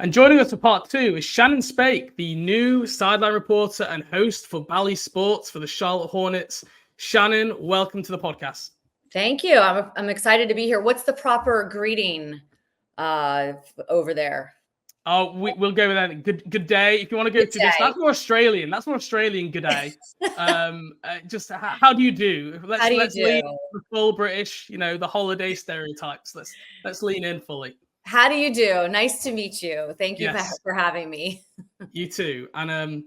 And joining us for part two is Shannon Spake, the new sideline reporter and host for Bally Sports for the Charlotte Hornets. Shannon, welcome to the podcast. Thank you. I'm excited to be here. What's the proper greeting over there? Oh, we'll go with that. Good day. If you want to go to this, that's more Australian. That's more Australian. Good day. Just how do you do? Let's lean the full British. You know, the holiday stereotypes. Let's lean in fully. How do you do? Nice to meet you. Thank you for having me. You too. And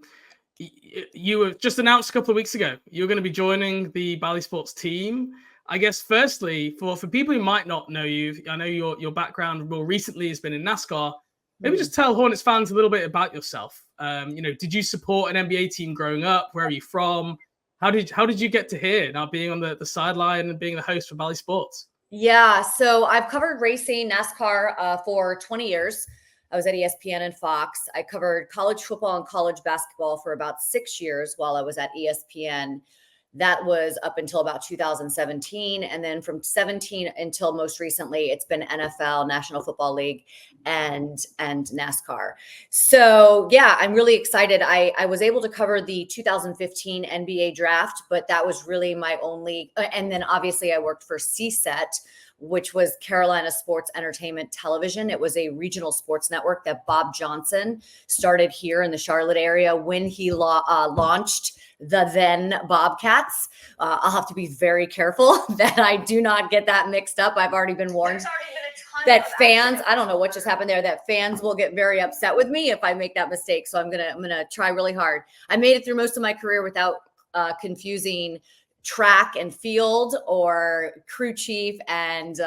you were just announced a couple of weeks ago you're going to be joining the Bally Sports team. I guess firstly, for people who might not know you, I know your background more recently has been in NASCAR. Maybe just tell Hornets fans a little bit about yourself. Did you support an NBA team growing up? Where are you from? How did you get to here now being on the sideline and being the host for Bally Sports? Yeah, so I've covered racing, NASCAR for 20 years. I was at ESPN and Fox. I covered college football and college basketball for about 6 years while I was at ESPN. That was up until about 2017. And then from 17 until most recently, it's been NFL, National Football League, and NASCAR. So yeah, I'm really excited. I was able to cover the 2015 NBA draft, but that was really my only, and then obviously I worked for CSET, which was Carolina Sports Entertainment Television. It was a regional sports network that Bob Johnson started here in the Charlotte area when he launched the then Bobcats. I'll have to be very careful that I do not get that mixed up. I've already been warned that fans, I don't know what just happened there, that fans will get very upset with me if I make that mistake. So I'm gonna try really hard. I made it through most of my career without confusing track and field or crew chief and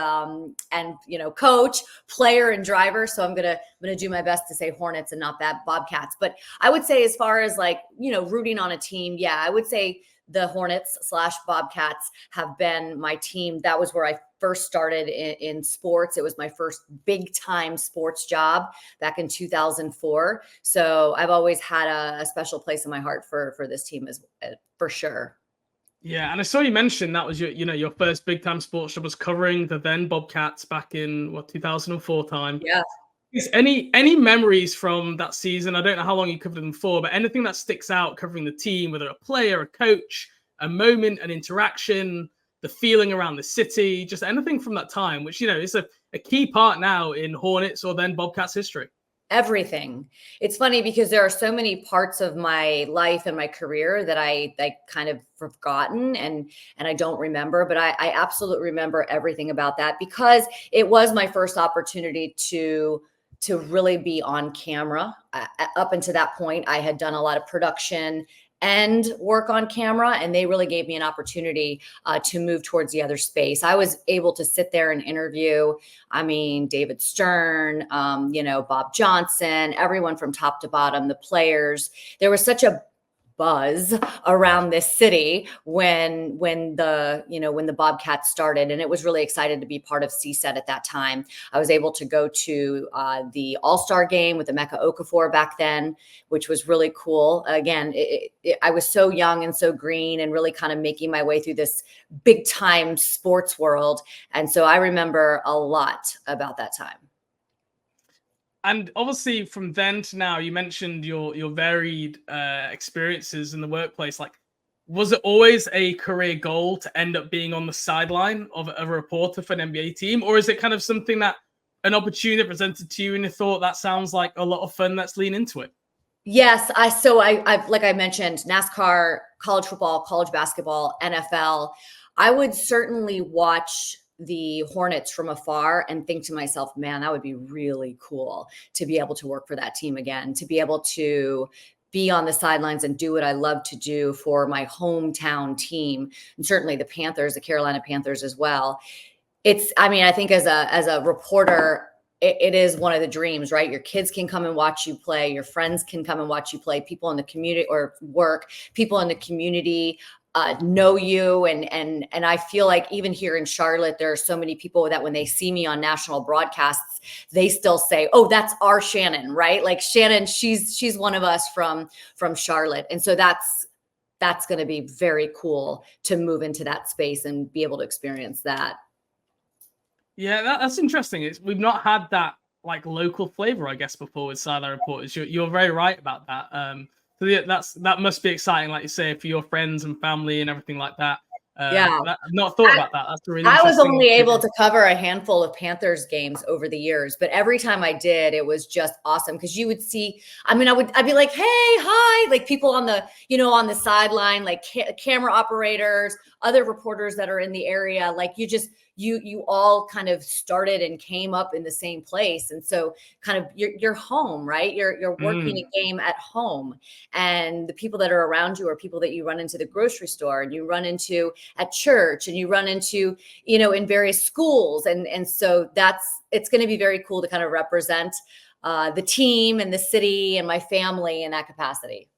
coach, player and driver. So I'm gonna do my best to say Hornets and not that Bobcats. But I would say as far as rooting on a team, yeah, I would say the Hornets / Bobcats have been my team. That was where I first started in sports. It was my first big time sports job back in 2004. So I've always had a special place in my heart for this team for sure. Yeah, and I saw you mention that was your first big time sports job was covering the then Bobcats back in 2004 time. Yeah. Is any memories from that season? I don't know how long you covered them for, but anything that sticks out covering the team, whether a player, a coach, a moment, an interaction, the feeling around the city, just anything from that time, which is a key part now in Hornets or then Bobcats history. Everything. It's funny because there are so many parts of my life and my career that I kind of forgotten and I don't remember, but I absolutely remember everything about that because it was my first opportunity to really be on camera. Up until that point, I had done a lot of production and work on camera, and they really gave me an opportunity to move towards the other space. I was able to sit there and interview, David Stern, Bob Johnson, everyone from top to bottom, the players. There was such a buzz around this city when the Bobcats started, and it was really excited to be part of CSET at that time. I was able to go to the All-Star game with Emeka Okafor back then, which was really cool. Again, I was so young and so green and really kind of making my way through this big time sports world. And so I remember a lot about that time. And obviously, from then to now, you mentioned your varied experiences in the workplace. Like, was it always a career goal to end up being on the sideline of a reporter for an NBA team, or is it kind of something that an opportunity presented to you and you thought that sounds like a lot of fun? Let's lean into it. Yes, I've like I mentioned, NASCAR, college football, college basketball, NFL. I would certainly watch the Hornets from afar and think to myself, man, that would be really cool to be able to work for that team again, to be able to be on the sidelines and do what I love to do for my hometown team. And certainly the Panthers, the Carolina Panthers as well. I think as a reporter, it is one of the dreams, right? Your kids can come and watch you play. Your friends can come and watch you play. People in the community or work, people in the community know you. And I feel like even here in Charlotte, there are so many people that when they see me on national broadcasts, they still say, oh, that's our Shannon, right? Like Shannon, she's one of us from Charlotte. And so that's going to be very cool to move into that space and be able to experience that. Yeah, that's interesting. We've not had that like local flavor, I guess, before with sideline reporters. You're very right about that. So yeah, that must be exciting, like you say, for your friends and family and everything like that. Yeah. I've not thought about that. That's a really I was interesting only able opportunity. to cover a handful of Panthers games over the years, but every time I did, it was just awesome because you would see. I mean, I'd be like, "Hey, hi!" Like people on the on the sideline, like camera operators, other reporters that are in the area. Like you all kind of started and came up in the same place, and so kind of you're home, right? You're working a game at home, and the people that are around you are people that you run into the grocery store and you run into at church and you run into in various schools. And so it's going to be very cool to kind of represent the team and the city and my family in that capacity.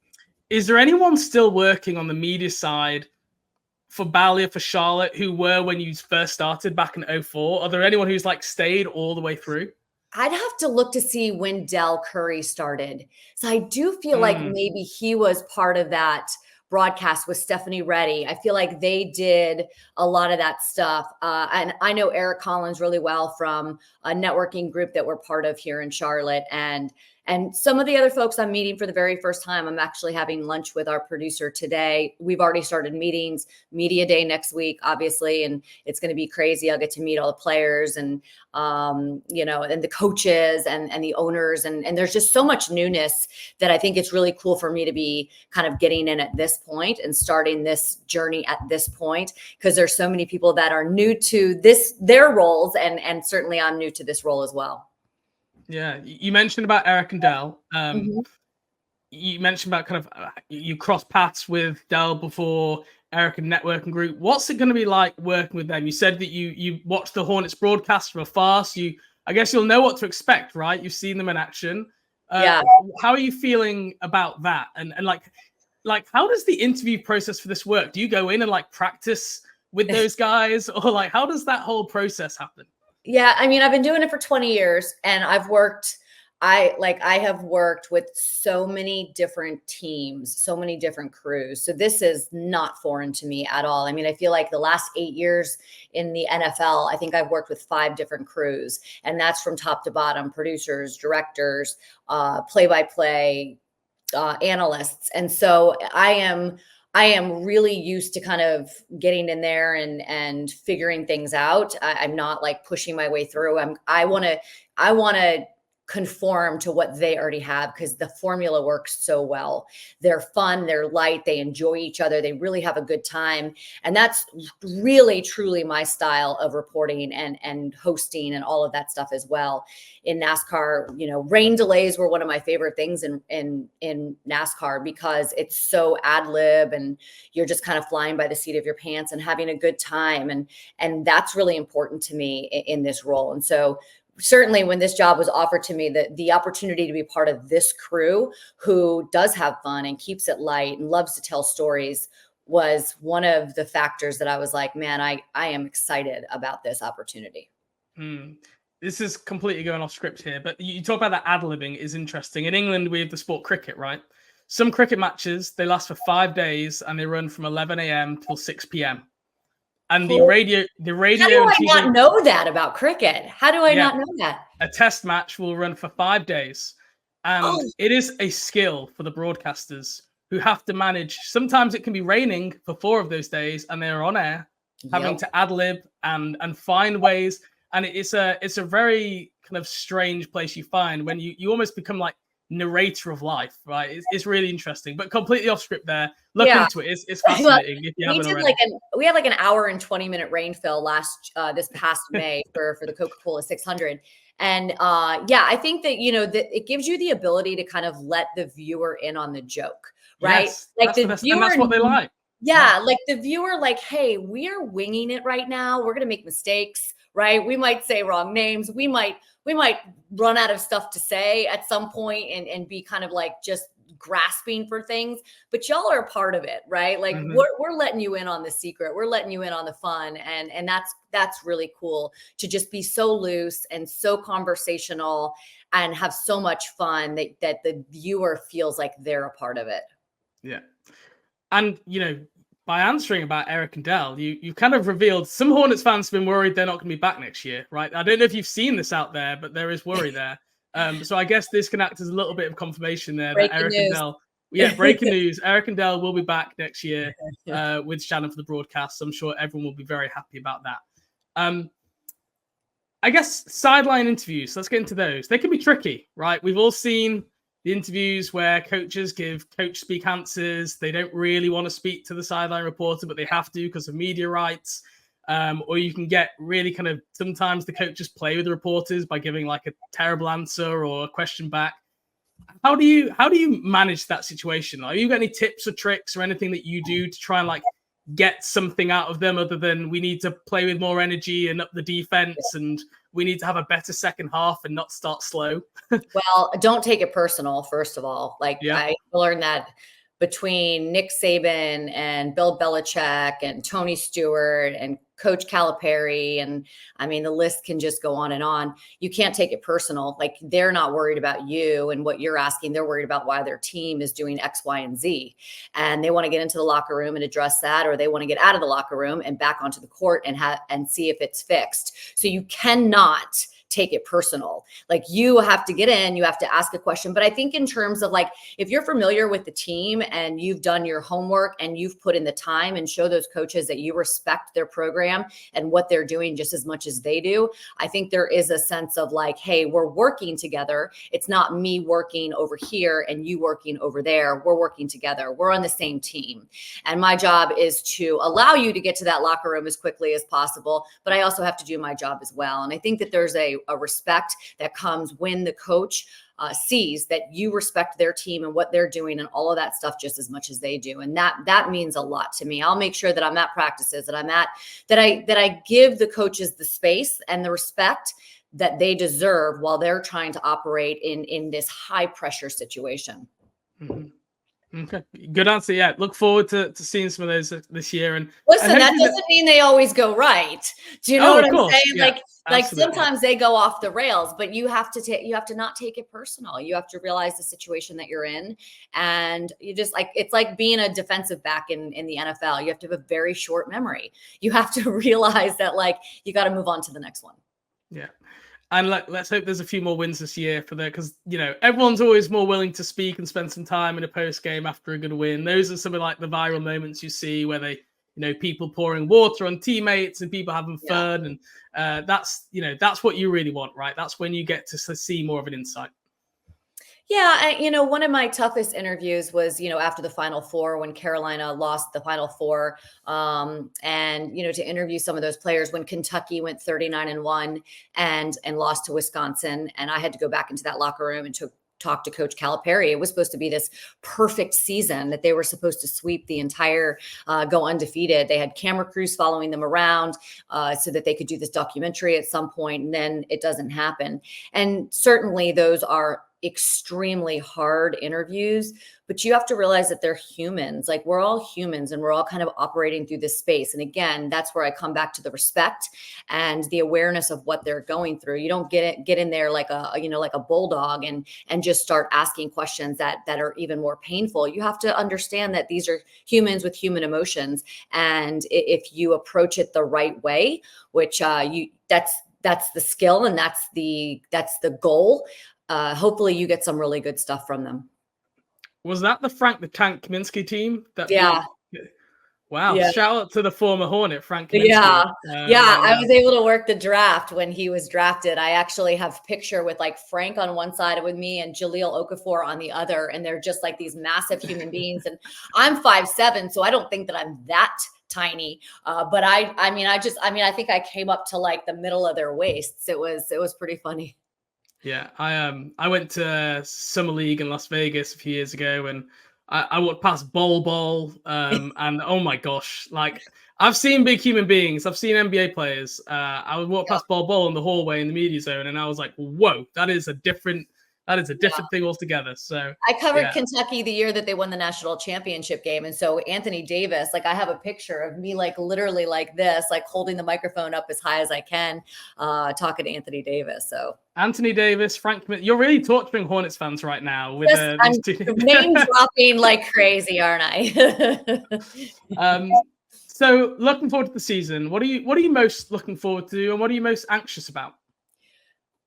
Is there anyone still working on the media side for Bally or for Charlotte who were when you first started back in 2004? Are there anyone who's like stayed all the way through? I'd have to look to see when Dell Curry started. So I do feel like maybe he was part of that broadcast with Stephanie Reddy. I feel like they did a lot of that stuff. And I know Eric Collins really well from a networking group that we're part of here in Charlotte. And some of the other folks I'm meeting for the very first time, I'm actually having lunch with our producer today. We've already started meetings, media day next week, obviously, and it's going to be crazy. I'll get to meet all the players and, and the coaches and the owners. And there's just so much newness that I think it's really cool for me to be kind of getting in at this point and starting this journey at this point, because there's so many people that are new to their roles. And certainly I'm new to this role as well. Yeah, you mentioned about Eric and Dell. You mentioned about kind of you cross paths with Dell before Eric and networking group. What's it going to be like working with them? You said that you watched the Hornets broadcast from afar, so I guess you'll know what to expect, right? You've seen them in action. Yeah. How are you feeling about that? And like how does the interview process for this work? Do you go in and like practice with those guys, or like how does that whole process happen? Yeah, I mean, I've been doing it for 20 years and I have worked with so many different teams, so many different crews. So this is not foreign to me at all. I mean, I feel like the last 8 years in the NFL, I think I've worked with 5 different crews, and that's from top to bottom: producers, directors, play-by-play, analysts. And so I am really used to kind of getting in there and figuring things out. I'm not like pushing my way through. I want to conform to what they already have because the formula works so well. They're fun, they're light, they enjoy each other, they really have a good time. And that's really truly my style of reporting and hosting and all of that stuff as well. In NASCAR, rain delays were one of my favorite things in NASCAR because it's so ad lib and you're just kind of flying by the seat of your pants and having a good time. And that's really important to me in this role. And so certainly when this job was offered to me, the opportunity to be part of this crew who does have fun and keeps it light and loves to tell stories was one of the factors that I was like, man, I am excited about this opportunity. This is completely going off script here, but you talk about that ad-libbing is interesting. In England, we have the sport cricket, right? Some cricket matches, they last for 5 days and they run from 11 a.m. till 6 p.m. And the radio. How do I not know that about cricket? How do I not know that? A test match will run for 5 days. And it is a skill for the broadcasters who have to manage. Sometimes it can be raining for 4 of those days and they're on air having to ad lib and find ways. And it's a very kind of strange place you find when you almost become like narrator of life, right? It's really interesting, but completely off script there. Look into it. It's fascinating. If you haven't already. We had like an hour and 20-minute rain fill this past May for the Coca-Cola 600. And I think that, that it gives you the ability to kind of let the viewer in on the joke, right? Yes, like the viewer, and that's what they like. Yeah, like the viewer, like, hey, we are winging it right now. We're going to make mistakes, right? We might say wrong names. We might run out of stuff to say at some point and be kind of like just grasping for things, but y'all are a part of it, right? Like we're letting you in on the secret. We're letting you in on the fun. And that's really cool to just be so loose and so conversational and have so much fun that the viewer feels like they're a part of it. Yeah. And, by answering about Eric and Dell, you kind of revealed some Hornets fans have been worried they're not going to be back next year, right? I don't know if you've seen this out there, but there is worry there. So I guess this can act as a little bit of confirmation there that Eric and Dell, breaking news. Eric and Dell will be back next year with Shannon for the broadcast. So I'm sure everyone will be very happy about that. I guess sideline interviews. Let's get into those. They can be tricky, right? We've all seen the interviews where coaches give coach speak answers. They don't really want to speak to the sideline reporter, but they have to because of media rights. Or you can get really kind of, sometimes the coaches play with the reporters by giving like a terrible answer or a question back. How do you manage that situation? Are you got any tips or tricks or anything that you do to try and like get something out of them other than we need to play with more energy and up the defense and we need to have a better second half and not start slow? Well, don't take it personal, first of all. I learned that between Nick Saban and Bill Belichick and Tony Stewart and Coach Calipari. And I mean, the list can just go on and on. You can't take it personal. Like, they're not worried about you and what you're asking. They're worried about why their team is doing X, Y, and Z. And they want to get into the locker room and address that, or they want to get out of the locker room and back onto the court and see if it's fixed. So you cannot take it personal. Like, you have to get in, you have to ask a question. But I think in terms of like, if you're familiar with the team and you've done your homework and you've put in the time and show those coaches that you respect their program and what they're doing just as much as they do, I think there is a sense of like, hey, we're working together. It's not me working over here and you working over there. We're working together. We're on the same team. And my job is to allow you to get to that locker room as quickly as possible. But I also have to do my job as well. And I think that there's a respect that comes when the coach sees that you respect their team and what they're doing and all of that stuff just as much as they do. And that means a lot to me. I'll make sure that I'm at practices, that I give the coaches the space and the respect that they deserve while they're trying to operate in this high pressure situation. Mm-hmm. Okay, good answer. Yeah, look forward to seeing some of those this year. And listen, that doesn't mean they always go right. Do you know what I'm saying? Yeah, like sometimes they go off the rails, but you have to not take it personal. You have to realize the situation that you're in, and you just it's like being a defensive back in the NFL. You have to have a very short memory. You have to realize that you got to move on to the next one. Yeah. And let's hope there's a few more wins this year because everyone's always more willing to speak and spend some time in a post game after a good win. Those are some of the viral moments you see where they, people pouring water on teammates and people having fun, and that's what you really want, right? That's when you get to see more of an insight. Yeah. One of my toughest interviews was, after the Final Four when Carolina lost the Final Four. And to interview some of those players when Kentucky went 39-1 and lost to Wisconsin. And I had to go back into that locker room and talk to Coach Calipari. It was supposed to be this perfect season that they were supposed to sweep the entire, go undefeated. They had camera crews following them around so that they could do this documentary at some point, and then it doesn't happen. And certainly those are extremely hard interviews, but you have to realize that they're humans. Like, we're all humans and we're all kind of operating through this space. And again, that's where I come back to the respect and the awareness of what they're going through. You don't get in there like a bulldog and just start asking questions that are even more painful. You have to understand that these are humans with human emotions. And if you approach it the right way, which that's the skill and that's the goal. Hopefully you get some really good stuff from them. Was that the Frank the Tank Kaminsky team? Wow. Yeah. Shout out to the former Hornet, Frank Kaminsky. Yeah. I was able to work the draft when he was drafted. I actually have a picture with Frank on one side with me and Jahlil Okafor on the other. And they're just these massive human beings. And I'm 5'7", so I don't think that I'm that tiny. But I think I came up to the middle of their waists. It was pretty funny. Yeah, I went to Summer League in Las Vegas a few years ago, and I walked past Bol, and oh my gosh, I've seen big human beings, I've seen NBA players. I would walk past Bol in the hallway in the media zone, and I was like, whoa, that is a different That is a different thing altogether. So I covered Kentucky the year that they won the national championship game. And so Anthony Davis, like I have a picture of me like literally like this, like holding the microphone up as high as I can, talking to Anthony Davis. So Anthony Davis, Frank, you're really torturing Hornets fans right now with I'm these two name dropping like crazy, aren't I? So looking forward to the season. What are you most looking forward to, and what are you most anxious about?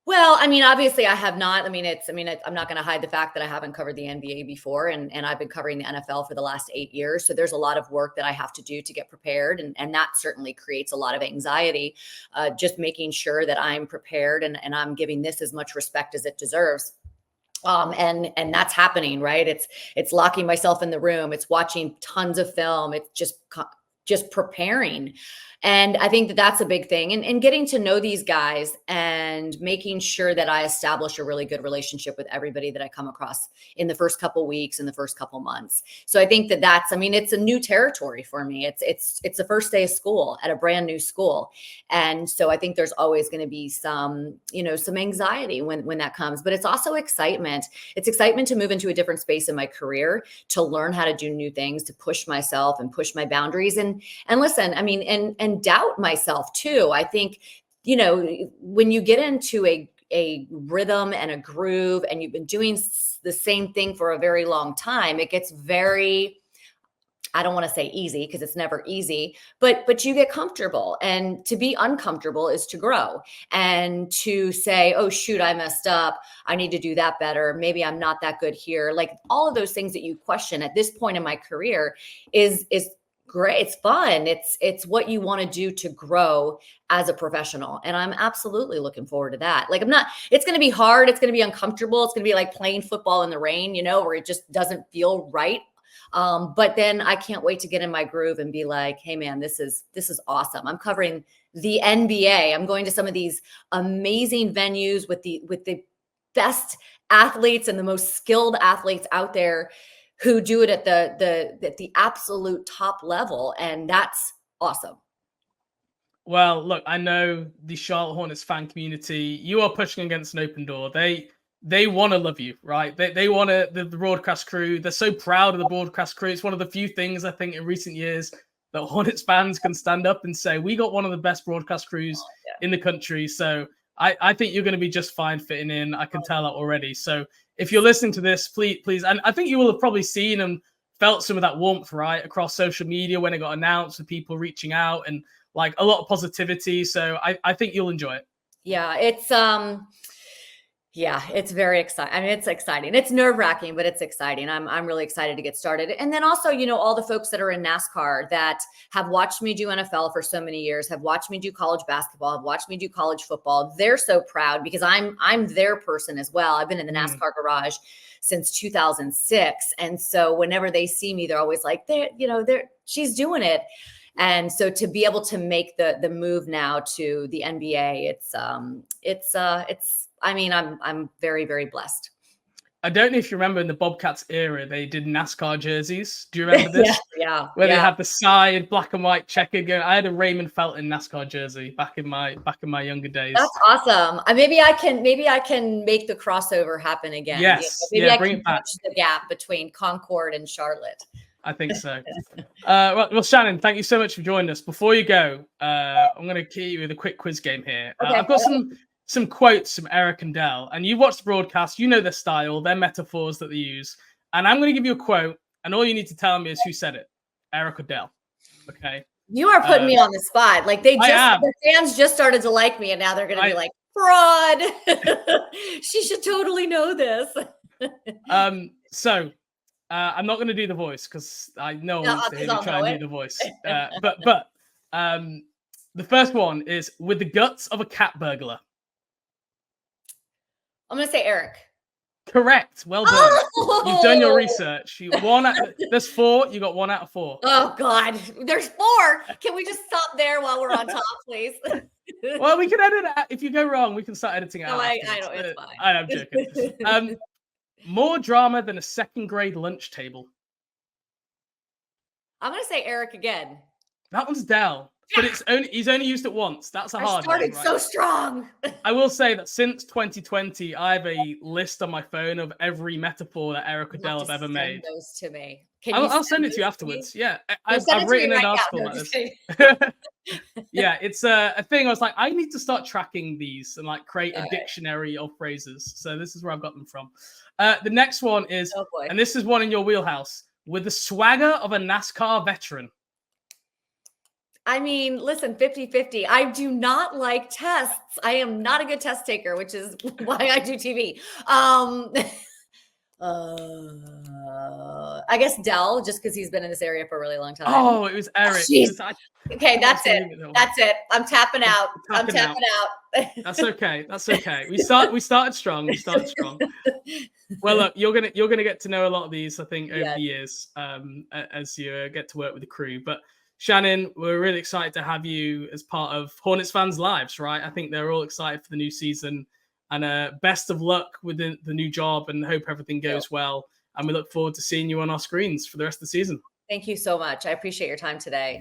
Well, I mean, obviously I have not. I'm not going to hide the fact that I haven't covered the NBA before, and I've been covering the NFL for the last 8 years. So there's a lot of work that I have to do to get prepared. And that certainly creates a lot of anxiety, just making sure that I'm prepared and I'm giving this as much respect as it deserves. And that's happening, right? It's locking myself in the room. It's watching tons of film. It's just preparing. And I think that that's a big thing, and getting to know these guys and making sure that I establish a really good relationship with everybody that I come across in the first couple of weeks, in the first couple of months. So I think it's a new territory for me. It's the first day of school at a brand new school. And so I think there's always going to be some anxiety when that comes, but it's also excitement. It's excitement to move into a different space in my career, to learn how to do new things, to push myself and push my boundaries and listen, I mean, and doubt myself too. I think, when you get into a rhythm and a groove and you've been doing the same thing for a very long time, it gets very, I don't want to say easy because it's never easy, but you get comfortable, and to be uncomfortable is to grow, and to say, oh shoot, I messed up. I need to do that better. Maybe I'm not that good here. Like all of those things that you question at this point in my career is great. It's fun. It's what you want to do to grow as a professional. And I'm absolutely looking forward to that. Like it's going to be hard. It's going to be uncomfortable. It's going to be like playing football in the rain, where it just doesn't feel right. But then I can't wait to get in my groove and be like, hey man, this is awesome. I'm covering the NBA. I'm going to some of these amazing venues with the best athletes and the most skilled athletes out there who do it at the absolute top level. And that's awesome. Well, look, I know the Charlotte Hornets fan community, you are pushing against an open door. They want to love you, right? They want the broadcast crew. They're so proud of the broadcast crew. It's one of the few things I think in recent years that Hornets fans can stand up and say, we got one of the best broadcast crews in the country. So I think you're going to be just fine fitting in. I can tell that already. So if you're listening to this, please, and I think you will have probably seen and felt some of that warmth, right, across social media when it got announced, with people reaching out and like a lot of positivity. So I think you'll enjoy it. Yeah, it's very exciting. I mean, it's exciting. It's nerve-wracking, but it's exciting. I'm really excited to get started. And then also, all the folks that are in NASCAR that have watched me do NFL for so many years, have watched me do college basketball, have watched me do college football. They're so proud because I'm their person as well. I've been in the NASCAR garage since 2006. And so whenever they see me, they're always like, she's doing it. And so to be able to make the move now to the NBA, I'm very, very blessed. I don't know if you remember in the Bobcats era, they did NASCAR jerseys. Do you remember this? Yeah. Where they had the side black and white checkered. I had a Raymond Felton NASCAR jersey back in my younger days. That's awesome. Maybe I can make the crossover happen again. Yes. Maybe I bring can it back. bridge the gap between Concord and Charlotte. I think so. Well, Shannon, thank you so much for joining us. Before you go, I'm going to key you with a quick quiz game here. Okay. I've got some quotes from Eric and Dell, and you've watched the broadcast. You know their style, their metaphors that they use. And I'm going to give you a quote, and all you need to tell me is who said it, Eric or Dell. Okay. You are putting me on the spot. Like the fans just started to like me, and now they're going to be like, fraud. She should totally know this. So I'm not going to do the voice because I know I want to hear you try and do the voice. But the first one is with the guts of a cat burglar. I'm going to say Eric. Correct. Well done. Oh! You've done your research. There's 4. You got 1 out of 4. Oh God, there's 4. Can we just stop there while we're on top, please? Well, we can edit it out. If you go wrong, we can start editing out. No, I know it's fine. I'm joking. More drama than a second grade lunch table. I'm going to say Eric again. That one's Dell. but he's only used it once. That's a hard one. I started so strong. I will say that since 2020, I have a list on my phone of every metaphor that Eric or Dell have ever made. Send those to me. I'll send it to you afterwards. Yeah, I've written an article about this. Yeah, it's a thing. I was like, I need to start tracking these and like create a dictionary of phrases. So this is where I've got them from. The next one is, and this is one in your wheelhouse, with the swagger of a NASCAR veteran. I mean, listen, 50-50. I do not like tests. I am not a good test taker, which is why I do TV. I guess Dell, just because he's been in this area for a really long time. Oh, it was Eric. Okay, that's it. That's it. I'm tapping out. I'm tapping out. That's okay. That's okay. We started strong. Well, look, you're gonna get to know a lot of these, I think, over the years, as you get to work with the crew. But Shannon, we're really excited to have you as part of Hornets fans' lives, right? I think they're all excited for the new season, and best of luck with the new job, and hope everything goes well. And we look forward to seeing you on our screens for the rest of the season. Thank you so much. I appreciate your time today.